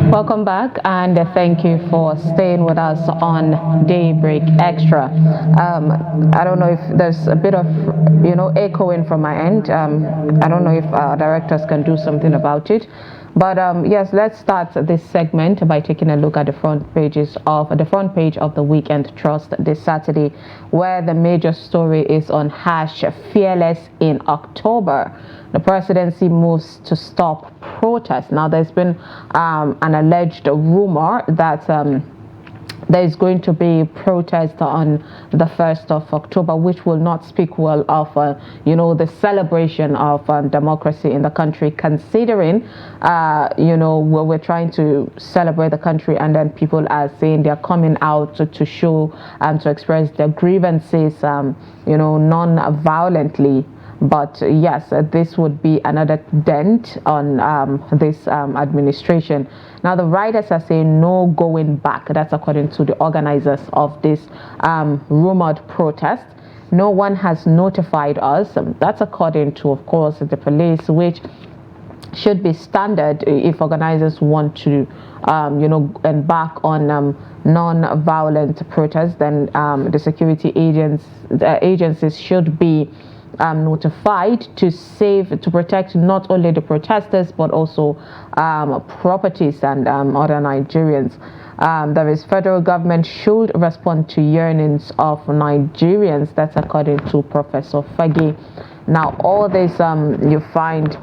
Welcome back, and thank you for staying with us on Daybreak Extra. I don't know if there's a bit of, echoing from my end. I don't know if our directors can do something about it. But yes, let's start this segment by taking a look at the front page of the Weekend Trust this Saturday, where the major story is on #Fearless in October. The presidency moves to stop protests. Now, there's been an alleged rumor that there is going to be protest on the 1st of October, which will not speak well of, the celebration of democracy in the country, considering, we're trying to celebrate the country, and then people are saying they're coming out to show and to express their grievances, non-violently. But yes, this would be another dent on this administration. Now, the writers are saying no going back. That's according to the organizers of this rumored protest. No one has notified us. That's according to, of course, the police, which should be standard if organizers want to, embark on non-violent protests. Then the security agencies should be notified to protect not only the protesters but also properties and other Nigerians. There is federal government should respond to yearnings of Nigerians. That's according to Professor Fagi. Now, all this you find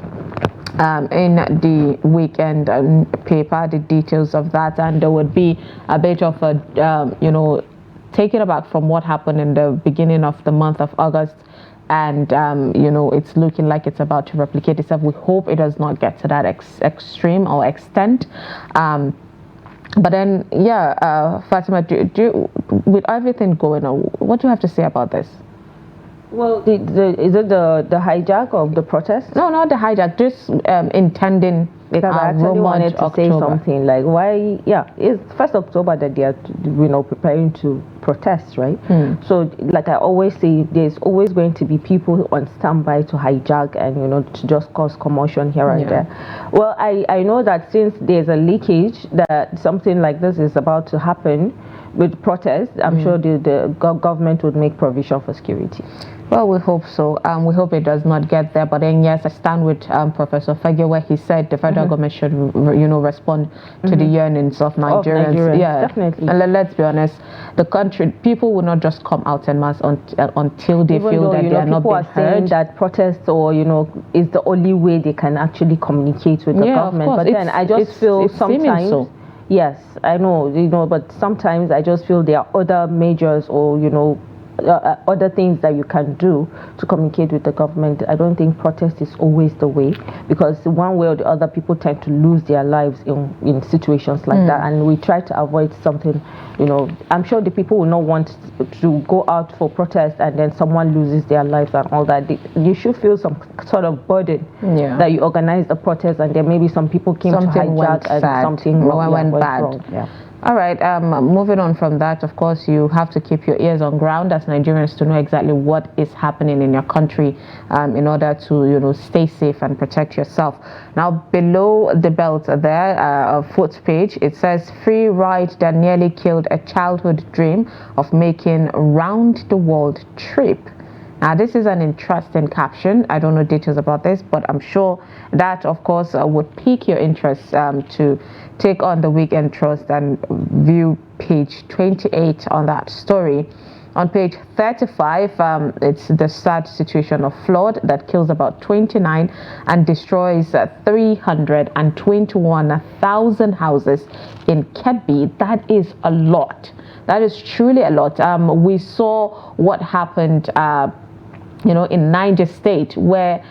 in the Weekend paper, the details of that, and there would be a bit of a taken aback from what happened in the beginning of the month of August. And it's looking like it's about to replicate itself. We hope it does not get to that extreme or extent. But then, Fatima, with everything going on, what do you have to say about this? Well, is it the hijack of the protest? No, not the hijack. Just intending. Because I actually wanted to say something like, why? Yeah, it's 1st October that they are, preparing to protest, right? So, like I always say, there's always going to be people on standby to hijack and to just cause commotion here and there. Well, I know that since there's a leakage that something like this is about to happen with protests, I'm sure the government would make provision for security. Well, we hope so. We hope it does not get there. But then, yes, I stand with Professor Fagi, where he said the federal government should, respond to the yearnings of Nigerians. Yeah, definitely. And let's be honest, the country, people will not just come out en masse until they feel that they are not being heard. People are saying that protest is the only way they can actually communicate with the government. But then I just feel sometimes. So. Yes, I know, but sometimes I just feel there are other measures or, other things that you can do to communicate with the government. I don't think protest is always the way, because one way or the other people tend to lose their lives in situations like that, and we try to avoid something. I'm sure the people will not want to go out for protest and then someone loses their lives and all that. You should feel some sort of burden that you organized a protest and then maybe some people came to hijack and something went bad. Wrong. Yeah. All right, moving on from that, of course, you have to keep your ears on ground as Nigerians to know exactly what is happening in your country in order to, stay safe and protect yourself. Now, below the belt there, foot page, it says, free ride that nearly killed a childhood dream of making round-the-world trip. Now, this is an interesting caption. I don't know details about this, but I'm sure that, of course, would pique your interest to take on the Weekend Trust and view page 28 on that story. On page 35, it's the sad situation of flood that kills about 29 and destroys 321,000 houses in Kebbi. That is a lot. That is truly a lot. We saw what happened in Niger State, where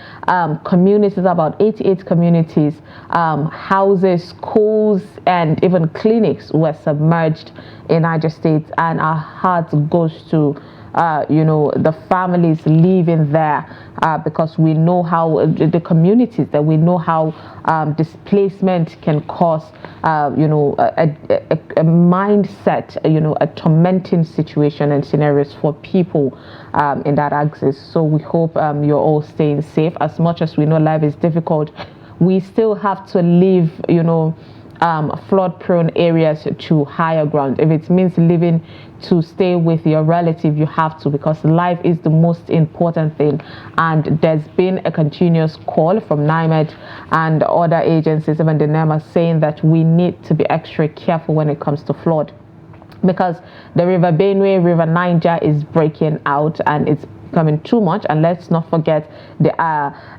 communities, about 88 communities, houses, schools, and even clinics were submerged in Niger State, and our heart goes to the families living there, because we know how the communities, that we know how displacement can cause a mindset, a tormenting situation and scenarios for people in that axis. So we hope you're all staying safe. As much as we know life is difficult, we still have to live, flood-prone areas to higher ground. If it means living to stay with your relative, you have to, because life is the most important thing. And there's been a continuous call from NIMED and other agencies, even the NEMA, saying that we need to be extra careful when it comes to flood, because the River Benue, River Niger is breaking out and it's becoming too much. And let's not forget the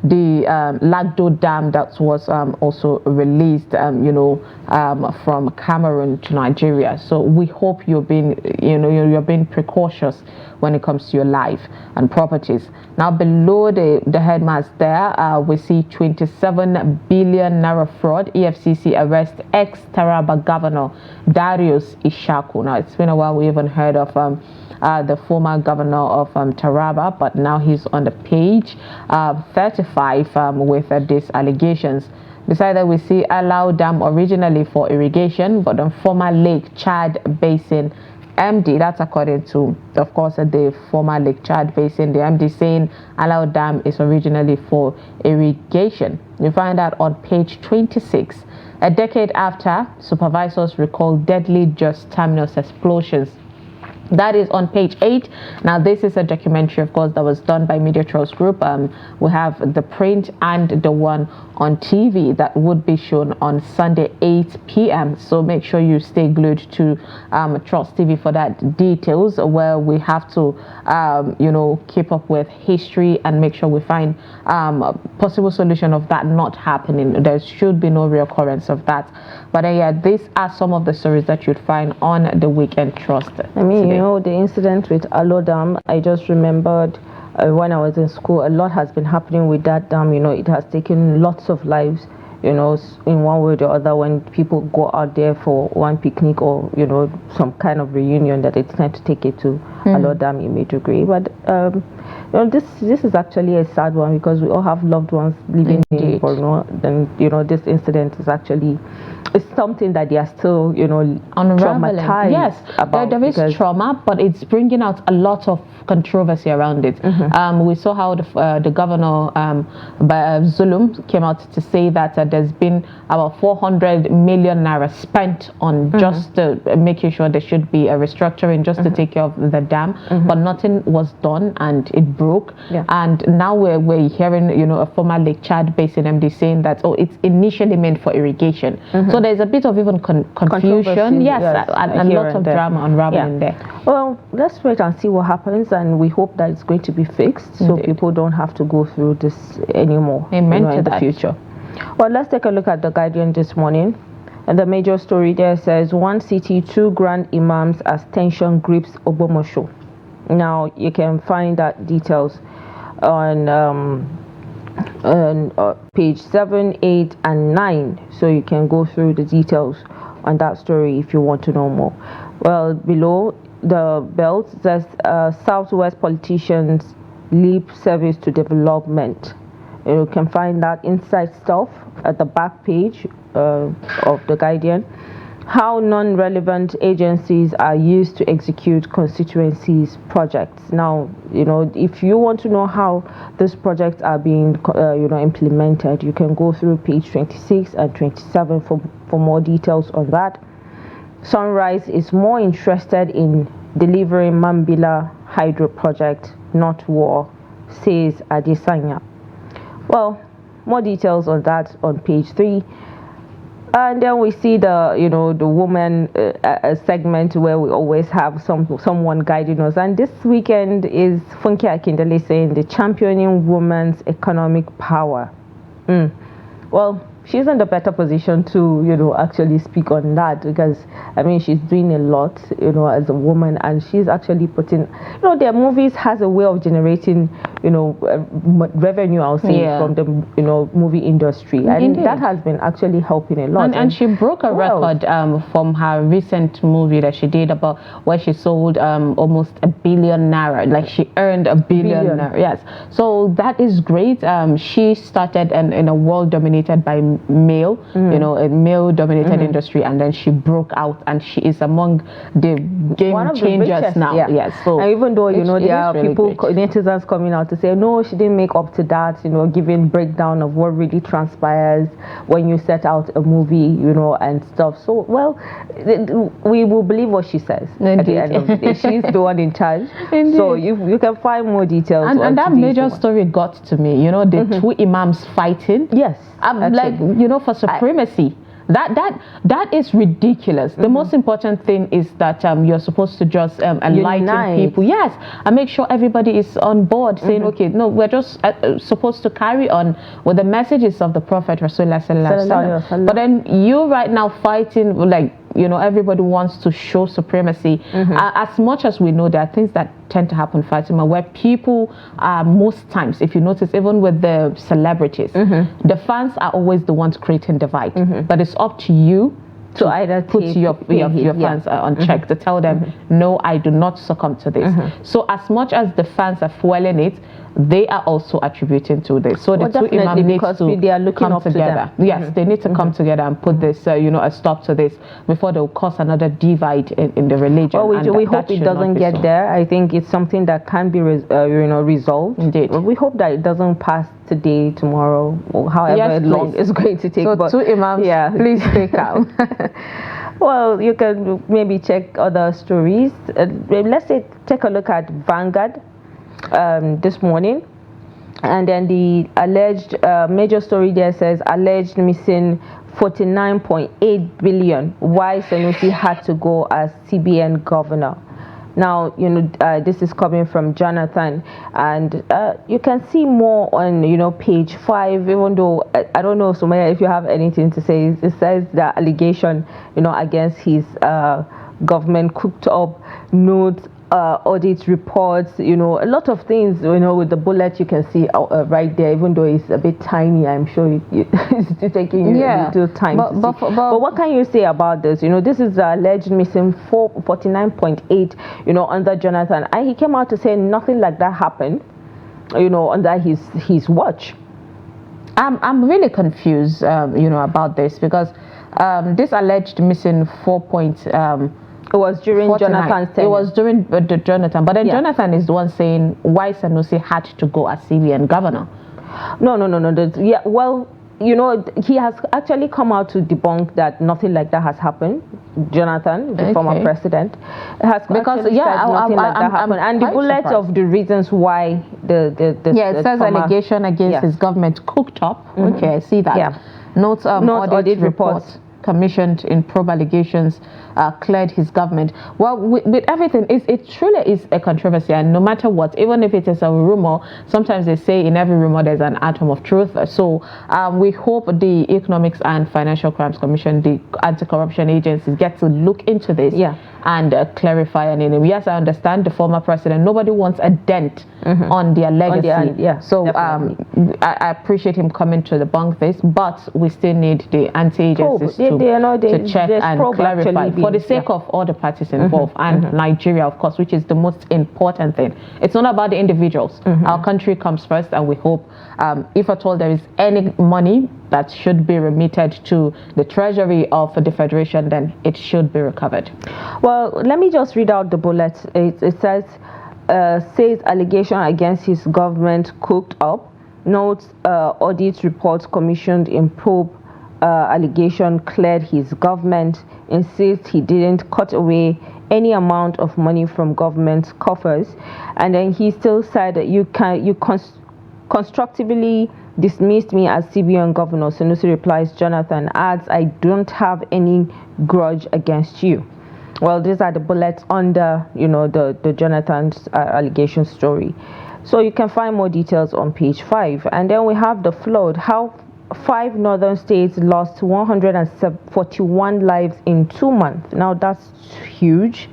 Lagdo Dam that was also released from Cameroon to Nigeria. So we hope you're being precautious when it comes to your life and properties. Now below the headlines there, we see 27 billion naira fraud. EFCC arrest ex-Taraba governor Darius Ishaku. Now it's been a while we haven't heard of the former governor of Taraba, but now he's on the page 35 with these allegations. Beside that, we see Alau Dam, originally for irrigation, but on former Lake Chad Basin MD, that's according to, of course, the former Lake Chad Basin, the MD saying Alau Dam is originally for irrigation. You find that on page 26. A decade after, supervisors recall deadly Just Terminus explosions. That is on page 8. Now this is a documentary, of course, that was done by Media Trust Group. We have the print and the one on TV that would be shown on Sunday 8 p.m. so make sure you stay glued to Trust TV for that details, where we have to keep up with history and make sure we find a possible solution of that not happening. There should be no reoccurrence of that. But yeah, these are some of the stories that you'd find on the Weekend Trust. I mean, the incident with Alau Dam, I just remembered when I was in school, a lot has been happening with that dam. It has taken lots of lives, in one way or the other, when people go out there for one picnic or, some kind of reunion, that it's time to take it to Alau Dam in Maiduguri. But this is actually a sad one, because we all have loved ones living in Borno. And this incident is actually, it's something that they are still traumatized. Yes, about. There is trauma, but it's bringing out a lot of controversy around it. We saw how the governor Zulum came out to say that there's been about 400 million naira spent on just making sure there should be a restructuring just to take care of the dam, but nothing was done and it broke. And now we're hearing a former Lake Chad Basin MD saying that it's initially meant for irrigation. So there's a bit of even confusion, and lots of drama unraveling there. Well, let's wait and see what happens, and we hope that it's going to be fixed, so people don't have to go through this anymore in the future. Well, let's take a look at the Guardian this morning. And the major story there says, one city, 2 grand imams as tension grips Ogbomosho. Now, you can find that details on page 7, 8, and 9. So you can go through the details on that story if you want to know more. Well, below the belt says Southwest politicians lip service to development. You can find that inside stuff at the back page of the Guardian. How non-relevant agencies are used to execute constituencies projects. Now, if you want to know how these projects are being, implemented, you can go through page 26 and 27 for more details on that. Sunrise is more interested in delivering Mambila hydro project, not war, says Adesanya. Well, more details on that on page 3. And then we see the woman segment, where we always have someone guiding us. And this weekend is Funke Akindele saying the championing women's economic power. Well, she's in the better position to actually speak on that, because I mean she's doing a lot as a woman, and she's actually putting their movies has a way of generating revenue, I'll say, from the movie industry, and Indeed. that has been actually helping a lot. And she broke a record from her recent movie that she did, about where she sold almost 1 billion naira, like she earned 1 billion naira. Yes, so that is great. She started in a world dominated by male, you know, a male-dominated industry, and then she broke out, and she is among the game changers now. Yes. So and even though, you know, there are really people, netizens coming out to say, no, she didn't make up to that, you know, giving breakdown of what really transpires when you set out a movie, you know, and stuff. So, well, we will believe what she says. Indeed. At the end of the day. She's the one in charge. Indeed. So you can find more details. And that major story got to me, you know, the two imams fighting. Yes. Like, you know, for supremacy. That is ridiculous. The most important thing is that you're supposed to just enlighten people. Yes, and make sure everybody is on board, saying, okay, no, we're just supposed to carry on with the messages of the Prophet Rasulullah Sallallahu Alaihi Wasallam. But then you right now fighting, like, you know, everybody wants to show supremacy. As much as we know, there are things that tend to happen, Fatima, where people most times, if you notice, even with the celebrities, the fans are always the ones creating divide. But it's up to you to either put your fans on check, to tell them, no, I do not succumb to this. So as much as the fans are fueling it, they are also attributing to this. So the two imams need to come together. Yes, they need to come together and put this, you know, a stop to this before they will cause another divide in the religion. Well, we hope it doesn't get there. I think it's something that can be, you know, resolved. Indeed. We hope that it doesn't pass today, tomorrow, or however long it's going to take. So but, two imams, please stay calm. Well, you can maybe check other stories. Let's take a look at Vanguard this morning, and then the alleged major story there says alleged missing 49.8 billion. Why Sanusi had to go as CBN governor. Now, you know, this is coming from Jonathan, and you can see more on, you know, page 5, even though I don't know, Sumaya, if you have anything to say. It says the allegation, you know, against his government cooked up notes, audit reports, you know, a lot of things, you know, with the bullet you can see right there, even though it's a bit tiny. I'm sure it's still taking you a little time but what can you say about this? You know, this is the alleged missing 49.8, you know, under Jonathan, and he came out to say nothing like that happened, you know, under his watch. I'm really confused, you know, about this, because this alleged missing it was during 49. Jonathan's tenure. It was during Jonathan. But then Jonathan is the one saying why Sanusi had to go as CBN governor. No. Well, you know, he has actually come out to debunk that nothing like that has happened. Jonathan, the former president, has said nothing like that happened. And the bullet of the reasons why it says allegation against his government cooked up. Okay, I see that. Yeah. Notes audit report commissioned in probe allegations cleared his government. Well, with everything, it truly is a controversy, and no matter what, even if it is a rumor, sometimes they say in every rumor there's an atom of truth. So we hope the Economics and Financial Crimes Commission, the anti-corruption agencies, get to look into this and clarify. And yes, I understand the former president, nobody wants a dent on their legacy. So I appreciate him coming to debunk this, but we still need the anti-agencies to check and clarify for the sake of all the parties involved and Nigeria, of course, which is the most important thing. It's not about the individuals. Our country comes first, and we hope, if at all there is any money that should be remitted to the treasury of the federation, then it should be recovered. Well, let me just read out the bullet. It says allegation against his government cooked up, notes audit reports commissioned in probe allegation cleared his government, insists he didn't cut away any amount of money from government coffers, and then he still said that you constructively dismissed me as CBN governor. Sanusi replies, Jonathan adds, I don't have any grudge against you. Well, these are the bullets under, you know, the Jonathan's allegation story. So you can find more details on page 5. And then we have the flood, how 5 northern states lost 141 lives in 2 months. Now that's huge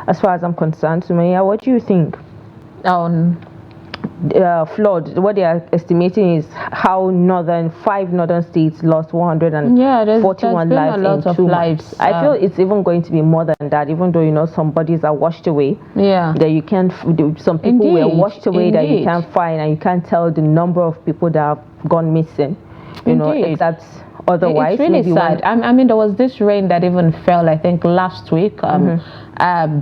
as far as I'm concerned. Sumaya, what do you think? Flood, what they are estimating is how 5 northern states lost 141 lives in 2 months. I feel it's even going to be more than that, even though, you know, some bodies are washed away. That you can't, some people were washed away that you can't find, and you can't tell the number of people that have gone missing. You know, that's otherwise. It's really sad. I mean, there was this rain that even fell, I think, last week. The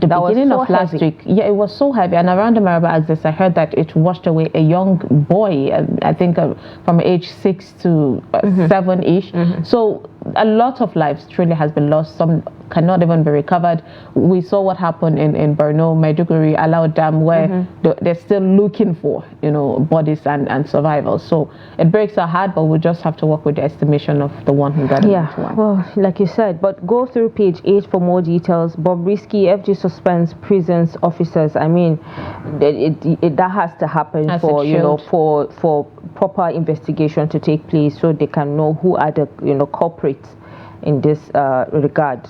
beginning of last week. Yeah, it was so heavy. And around the Maraba axis, I heard that it washed away a young boy, I think from age 6 to 7-ish. So a lot of lives truly has been lost. Some cannot even be recovered. We saw what happened in Borno, Maiduguri, Alao Dam, where they're still looking for, bodies and survival. So it breaks our heart, but we just have to work with the estimation of the one who got it. Yeah, well, like you said, but go through page 8 for more details. Bobrisky, FG suspends prisons officers. I mean, that has to happen for proper investigation to take place, so they can know who are the culprits in this regard.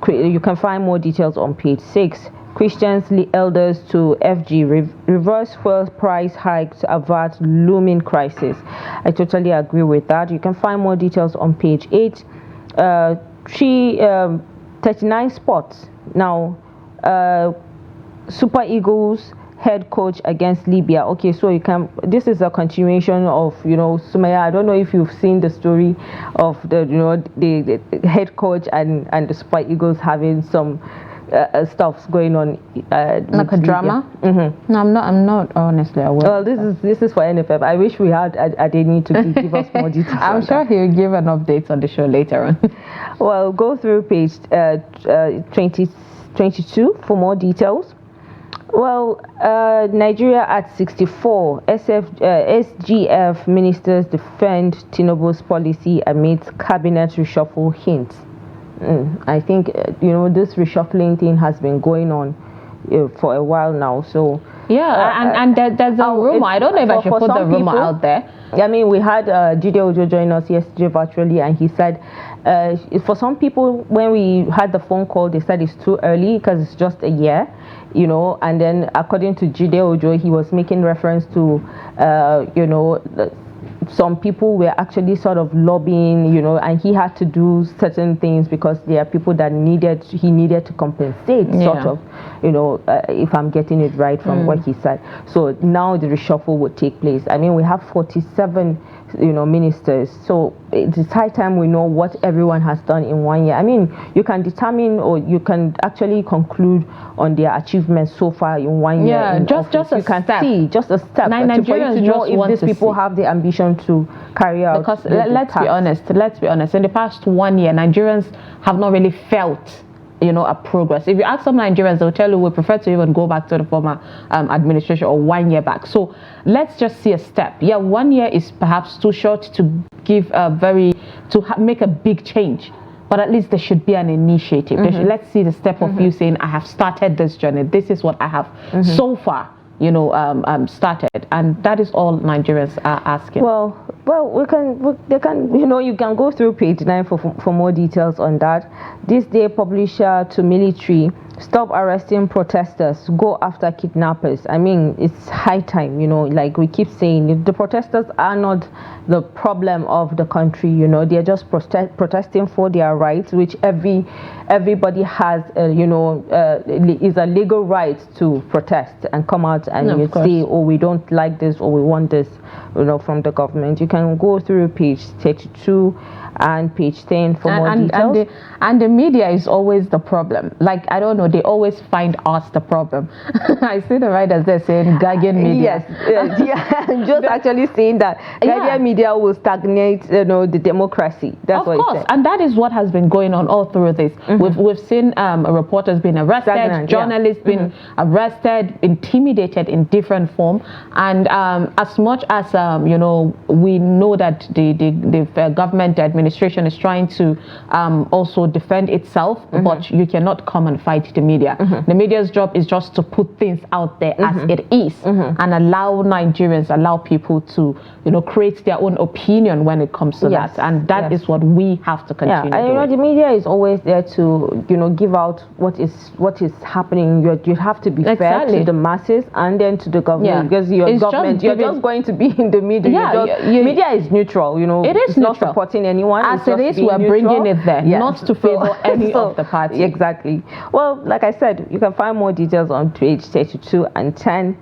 You can find more details on page 6. Christians elders to FG reverse fuel price hike to avert looming crisis. I totally agree with that. You can find more details on page 8. 39 spots now. Super Eagles head coach against Libya. Okay, so this is a continuation of Sumaya. I don't know if you've seen the story of the head coach and the Super Eagles having some stuff going on, like a drama. No, I'm not honestly aware. Well, this is for NFF. I wish we had Adeni to give us more details. I'm sure he'll give an update on the show later on. Well, go through page 22 for more details. Well, Nigeria at 64. SGF ministers defend Tinubu's policy amidst cabinet reshuffle hints. I think this reshuffling thing has been going on for a while now. So and there's a rumor. I don't know if I should put the rumor out there. I mean, we had Jide Ojo join us yesterday virtually, and he said for some people, when we had the phone call, they said it's too early because it's just a year. And then according to Jide Ojo, he was making reference to some people were actually sort of lobbying, and he had to do certain things because there are people that he needed to compensate, sort of, if I'm getting it right from what he said. So now the reshuffle would take place. I mean, we have 47 ministers, so it's high time we know what everyone has done in 1 year. I mean, you can determine, or you can actually conclude on their achievements so far in 1 year. Yeah, just a step. Just a step. Nigerians to know if these people have the ambition to carry out. Because let's be honest. In the past 1 year, Nigerians have not really felt a progress. If you ask some Nigerians, they'll tell you we prefer to even go back to the former administration or 1 year back. So let's just see a step. Yeah, 1 year is perhaps too short to give make a big change, but at least there should be an initiative. Let's see the step of you saying, I have started this journey. This is what I have so far started, and that is all Nigerians are asking. Well, you can go through page 9 for more details on that. This day, publisher to military, stop arresting protesters, go after kidnappers. I mean, it's high time, like we keep saying, the protesters are not the problem of the country, they're just protesting for their rights, which everybody has, is a legal right to protest and come out and say, oh, we don't like this, or we want this, from the government. You can go through page 32 and page 10 for more details. And the media is always the problem. Like, I don't know, they always find us the problem. I see the writers there saying Guardian media. Yes, just actually saying that Guardian media will stagnate, the democracy. That's what it says. And that is what has been going on all through this. We've seen reporters being arrested, journalists being arrested, intimidated in different form. And as much as we know that the government administration is trying to also defend itself, but you cannot come and fight the media. The media's job is just to put things out there as it is, and allow Nigerians, allow people to create their own opinion when it comes to that, and that is what we have to continue doing. The media is always there to give out what is happening. You have to be fair to the masses and then to the government, because you're just going to be in the media. Media is neutral. It is not supporting anyone. As it is, we're bringing it there, not to favor any of the parties. Exactly. Well, like I said, you can find more details on page 32 and 10.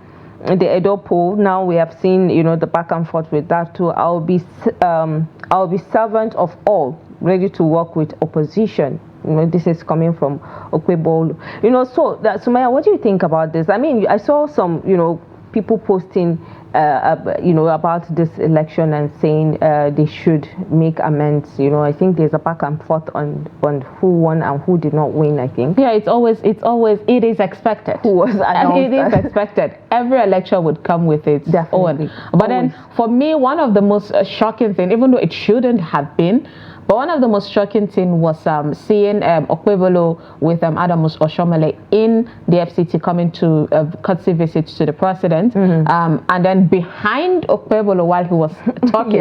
the Edo poll. Now we have seen, the back and forth with that too. I'll be servant of all, ready to work with opposition. This is coming from Okwebolu. So Sumaya, what do you think about this? I mean, I saw some, people posting, about this election and saying they should make amends. I think there's a back and forth on who won and who did not win. I think. Yeah, it is expected. Who was announced? It is expected. Every election would come with its own. But then, for me, one of the most shocking things, even though it shouldn't have been. But one of the most shocking things was seeing Okwebolo with Adamus Oshomole in the FCT coming to courtesy visit to the president. And then behind Okwebolo while he was talking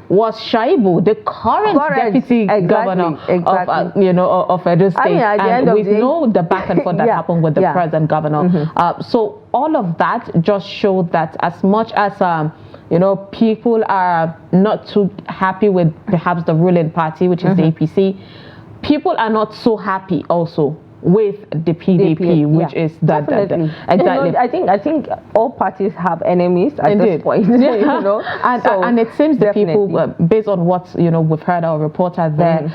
was Shaibu, the current deputy governor of Edo State. And we know the back and forth that happened with the present governor. So all of that just showed that as much as people are not too happy with perhaps the ruling party, which is the APC. People are not so happy also with the PDP, which is exactly. I think all parties have enemies at this point. And it seems the people, based on what we've heard, our reporter there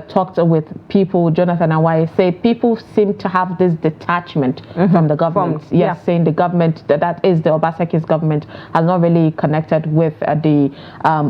talked with people. Jonathan Awaye said people seem to have this detachment from the government. Saying the government that is the Obasanjo's government has not really connected with the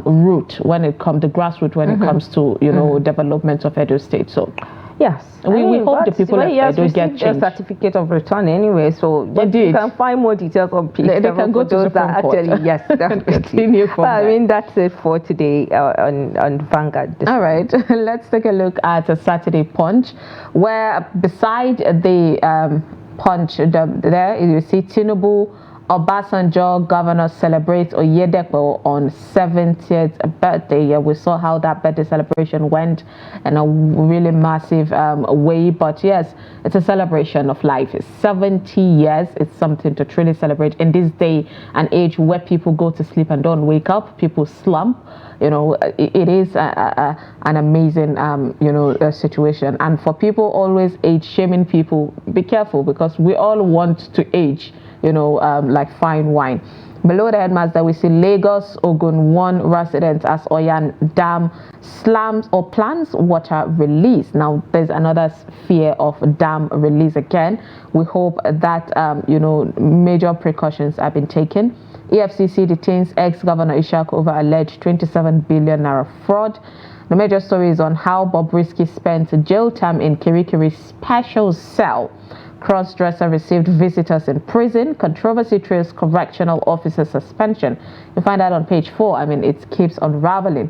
root when it comes to grassroots when it comes to development of Edo State. So. Yes, we hope the people of Edo get change. A certificate of return anyway, so you can find more details on page. They can go to those that actually, yes, definitely. I mean, that's it for today on Vanguard. All right, let's take a look at a Saturday Punch, where beside the Punch, there you see Tinubu. Obasanjo governor celebrates Oyedepo on 70th birthday. Yeah, we saw how that birthday celebration went in a really massive way. But yes, it's a celebration of life. It's 70 years. It's something to truly celebrate in this day and age where people go to sleep and don't wake up. People slump. It is an amazing, situation. And for people always age shaming people, be careful because we all want to age. Like fine wine. Below the headmaster, we see Lagos Ogun 1 residents as Oyan Dam slams or plans water release. Now, there's another fear of dam release again. We hope that, major precautions have been taken. EFCC detains ex-governor Ishak over alleged 27 billion naira fraud. The major story is on how Bobrisky spent jail time in Kirikiri special cell. Cross-dresser received visitors in prison. Controversy trails correctional officer suspension. You find that on page 4. I mean, it keeps unraveling.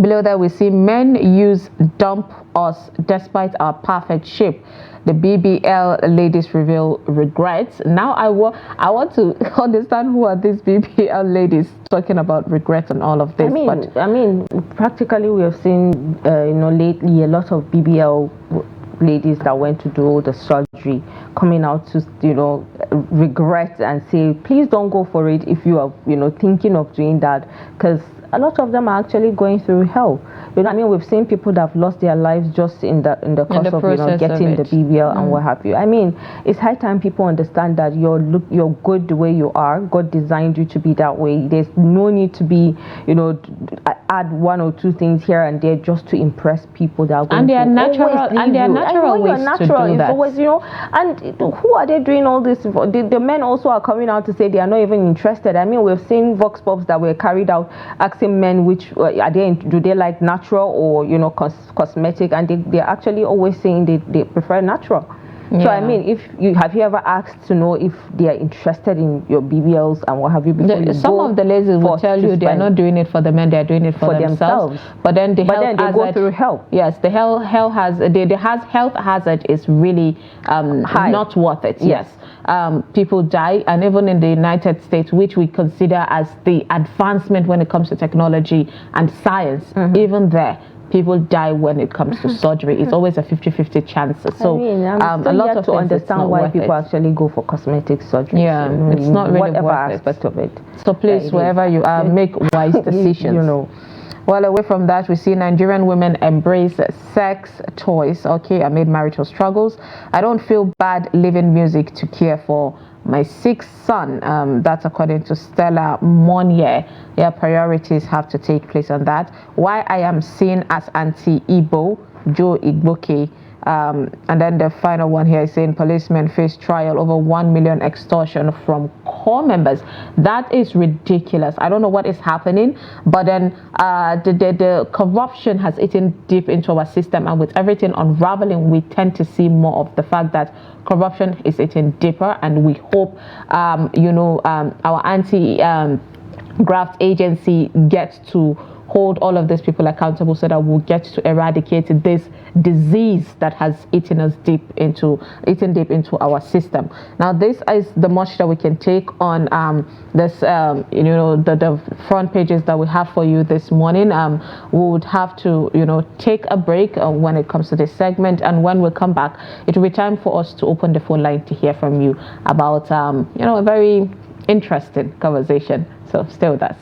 Below that, we see men use dump us despite our perfect shape. The BBL ladies reveal regrets. Now I want to understand who are these BBL ladies talking about regrets and all of this. I mean, practically we have seen, lately a lot of BBL ladies that went to do the surgery coming out to regret and say, please don't go for it if you are thinking of doing that, because a lot of them are actually going through hell. We've seen people that have lost their lives just in the course of getting the BBL and what have you. I mean, it's high time people understand that you're good the way you are. God designed you to be that way. There's no need to be, add one or two things here and there just to impress people that are going they are natural ways to do that. Always, and who are they doing all this for? The men also are coming out to say they are not even interested. I mean, we've seen vox pops that were carried out asking men which do they like natural or cosmetic, and they're actually always saying they prefer natural. So I mean, have you ever asked to know if they are interested in your BBLs and what have you before some of the ladies will tell you they are not doing it for the men, they are doing it for themselves. But then they go through hell. Yes, the health hazard is really high. Not worth it. Yes. People die, and even in the United States, which we consider as the advancement when it comes to technology and science, even there people die when it comes to surgery. It's always a 50-50 chance. So I'm a lot of to understand why people actually go for cosmetic surgery. Yeah, it's not really whatever worth aspect of it. So please, wherever you are, make wise decisions. Well, away from that, we see Nigerian women embrace sex toys, amid marital struggles. I don't feel bad leaving music to care for my sixth son. That's according to Stella Monye. Yeah, priorities have to take place on that. Why I am seen as anti-Igbo, Joe Igboke. And then the final one here is saying policemen face trial over 1 million extortion from core members. That is ridiculous. I don't know what is happening, but then the corruption has eaten deep into our system, and with everything unraveling, we tend to see more of the fact that corruption is eating deeper, and we hope our anti-graft agency gets to hold all of these people accountable so that we'll get to eradicate this disease that has eaten deep into our system. Now, this is the much that we can take on this, the front pages that we have for you this morning. We would have to, take a break when it comes to this segment, and when we come back, it will be time for us to open the phone line to hear from you about, a very interesting conversation. So stay with us.